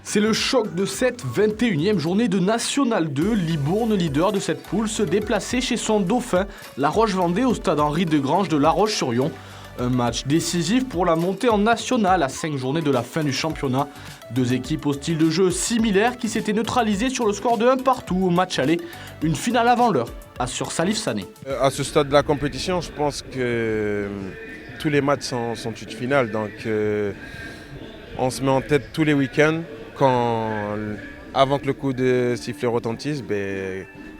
C'est le choc de cette 21e journée de National 2. Libourne, leader de cette poule, se déplaçait chez son dauphin, La Roche-Vendée, au stade Henri Desgranges de La Roche-sur-Yon. Un match décisif pour la montée en national à 5 journées de la fin du championnat. Deux équipes au style de jeu similaire qui s'étaient neutralisées sur le score de 1 partout au match aller. Une finale avant l'heure, assure Salif Sané. À ce stade de la compétition, je pense que tous les matchs sont une finale. Donc on se met en tête tous les week-ends. Avant que le coup de sifflet retentisse,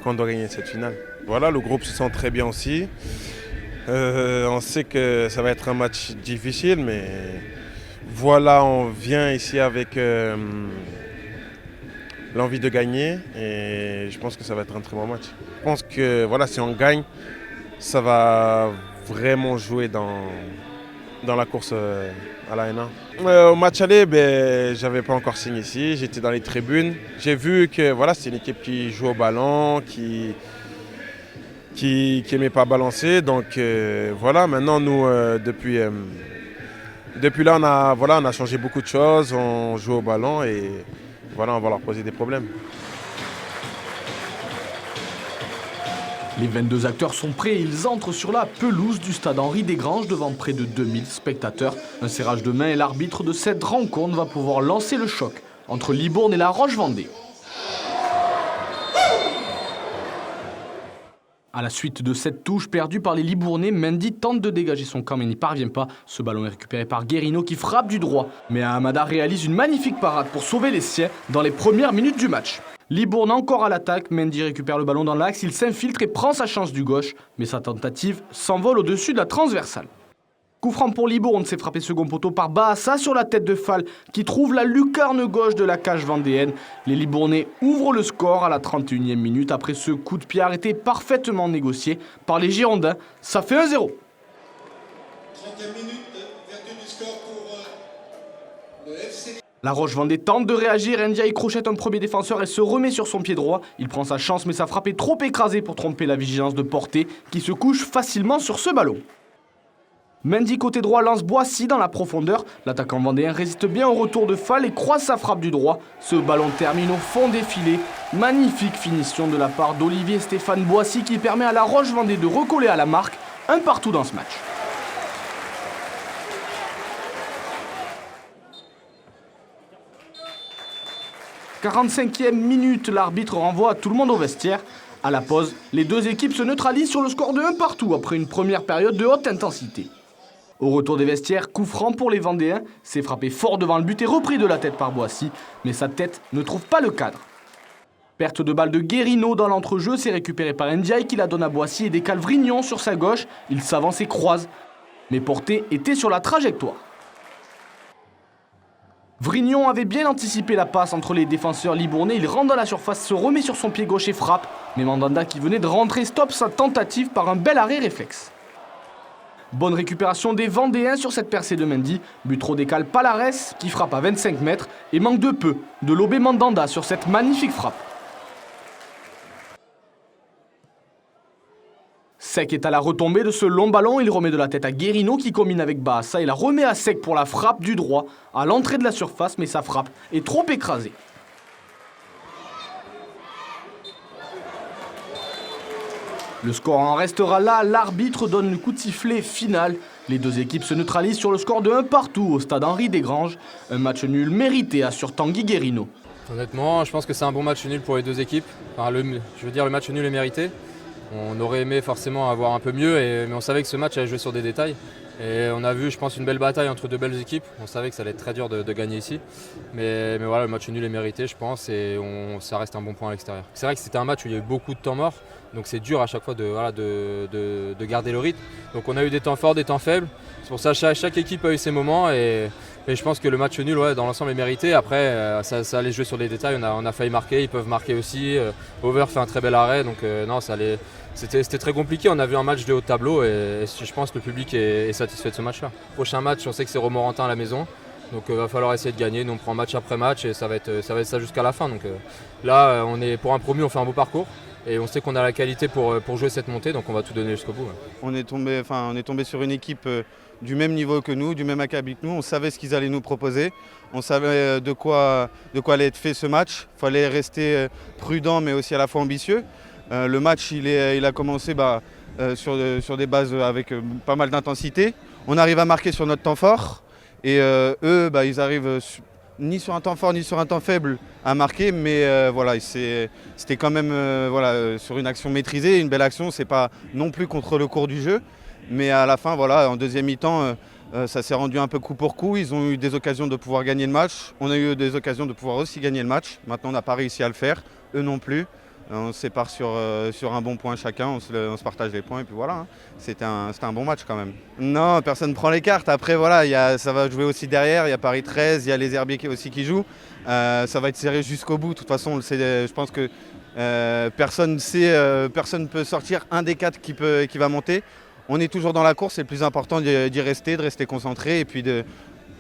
qu'on doit gagner cette finale. Voilà, le groupe se sent très bien aussi. On sait que ça va être un match difficile, mais voilà, on vient ici avec l'envie de gagner et je pense que ça va être un très bon match. Je pense que voilà, si on gagne, ça va vraiment jouer dans la course à la N1. Au match aller, j'avais pas encore signé ici, j'étais dans les tribunes. J'ai vu que voilà, c'est une équipe qui joue au ballon, qui n'aimait pas balancer. Donc voilà, maintenant nous, depuis là, on a changé beaucoup de choses, on joue au ballon et voilà, on va leur poser des problèmes. Les 22 acteurs sont prêts et ils entrent sur la pelouse du stade Henri Desgranges devant près de 2000 spectateurs. Un serrage de main et l'arbitre de cette rencontre va pouvoir lancer le choc entre Libourne et La Roche-Vendée. À la suite de cette touche perdue par les Libournais, Mendy tente de dégager son camp mais n'y parvient pas. Ce ballon est récupéré par Guérino qui frappe du droit. Mais Hamada réalise une magnifique parade pour sauver les siens dans les premières minutes du match. Libourne encore à l'attaque, Mendy récupère le ballon dans l'axe, il s'infiltre et prend sa chance du gauche. Mais sa tentative s'envole au-dessus de la transversale. Coup franc pour Libourne, c'est frappé second poteau par Bahassa sur la tête de Fall qui trouve la lucarne gauche de la cage vendéenne. Les Libournais ouvrent le score à la 31e minute après ce coup de pied arrêté parfaitement négocié par les Girondins. Ça fait 1-0. 30e minute, vertu du score pour le FC. La Roche-Vendée tente de réagir, Ndiaye crochette un premier défenseur et se remet sur son pied droit. Il prend sa chance mais sa frappe est trop écrasée pour tromper la vigilance de Porté qui se couche facilement sur ce ballon. Mendy côté droit lance Boissy dans la profondeur. L'attaquant vendéen résiste bien au retour de Fall et croise sa frappe du droit. Ce ballon termine au fond des filets. Magnifique finition de la part d'Olivier Stéphane Boissy qui permet à La Roche-Vendée de recoller à la marque. 1 partout dans ce match. « 45e minute, l'arbitre renvoie tout le monde au vestiaire. À la pause, les deux équipes se neutralisent sur le score de 1 partout après une première période de haute intensité. Au retour des vestiaires, coup franc pour les Vendéens, c'est frappé fort devant le but et repris de la tête par Boissy, mais sa tête ne trouve pas le cadre. Perte de balle de Guérino dans l'entrejeu, c'est récupéré par Ndiaye qui la donne à Boissy et décale Vrignon sur sa gauche, il s'avance et croise, mais Porté était sur la trajectoire. Vrignon avait bien anticipé la passe entre les défenseurs libournais, il rentre dans la surface, se remet sur son pied gauche et frappe, mais Mandanda qui venait de rentrer stoppe sa tentative par un bel arrêt réflexe. Bonne récupération des Vendéens sur cette percée de Mendy, Butro décale Palares qui frappe à 25 mètres et manque de peu de lober Mandanda sur cette magnifique frappe. Sec est à la retombée de ce long ballon, il remet de la tête à Guérino qui combine avec Bahassa et la remet à Sec pour la frappe du droit à l'entrée de la surface, mais sa frappe est trop écrasée. Le score en restera là, l'arbitre donne le coup de sifflet final. Les deux équipes se neutralisent sur le score de 1 partout au stade Henri Desgranges. Un match nul mérité, assure Tanguy Guérino. Honnêtement, je pense que c'est un bon match nul pour les deux équipes. Enfin, le match nul est mérité. On aurait aimé forcément avoir un peu mieux, mais on savait que ce match allait jouer sur des détails. Et on a vu, je pense, une belle bataille entre deux belles équipes. On savait que ça allait être très dur de gagner ici. Mais voilà, le match nul est mérité, je pense, et ça reste un bon point à l'extérieur. C'est vrai que c'était un match où il y a eu beaucoup de temps mort, donc c'est dur à chaque fois de garder le rythme. Donc on a eu des temps forts, des temps faibles. C'est pour ça que chaque équipe a eu ses moments, et je pense que le match nul, dans l'ensemble, est mérité. Après, ça allait jouer sur les détails. On a failli marquer, ils peuvent marquer aussi. Over fait un très bel arrêt, donc non, c'était très compliqué. On a vu un match de haut tableau et je pense que le public est satisfait de ce match-là. Prochain match, on sait que c'est Romorantin à la maison, donc il va falloir essayer de gagner. Nous on prend match après match et ça va être ça jusqu'à la fin. Donc là, on est pour un promu, on fait un beau parcours et on sait qu'on a la qualité pour jouer cette montée, donc on va tout donner jusqu'au bout. On est tombé sur une équipe du même niveau que nous, du même acabit que nous. On savait ce qu'ils allaient nous proposer. On savait de quoi allait être fait ce match. Il fallait rester prudent mais aussi à la fois ambitieux. Le match il a commencé sur des bases avec pas mal d'intensité. On arrive à marquer sur notre temps fort et eux ils arrivent ni sur un temps fort ni sur un temps faible à marquer, mais voilà, c'était quand même sur une action maîtrisée, une belle action. C'est pas non plus contre le cours du jeu, mais à la fin voilà, en deuxième mi-temps ça s'est rendu un peu coup pour coup. Ils ont eu des occasions de pouvoir gagner le match, on a eu des occasions de pouvoir aussi gagner le match. Maintenant on n'a pas réussi à le faire, eux non plus. On se sépare sur un bon point chacun, on se partage les points et puis voilà, hein. C'était un bon match quand même. Non, personne ne prend les cartes. Après voilà, ça va jouer aussi derrière, il y a Paris 13, il y a les Herbiers aussi qui jouent. Ça va être serré jusqu'au bout, de toute façon on le sait, je pense que personne ne peut sortir un des quatre qui va monter. On est toujours dans la course, c'est le plus important d'y rester, de rester concentré et puis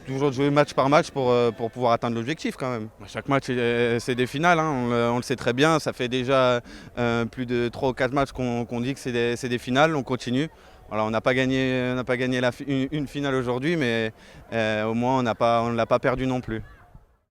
toujours de jouer match par match pour pouvoir atteindre l'objectif quand même. Chaque match, c'est des finales, hein, on le sait très bien. Ça fait déjà plus de 3 ou 4 matchs qu'on dit que c'est des finales, on continue. Voilà, on n'a pas gagné une finale aujourd'hui, mais au moins on ne l'a pas perdu non plus.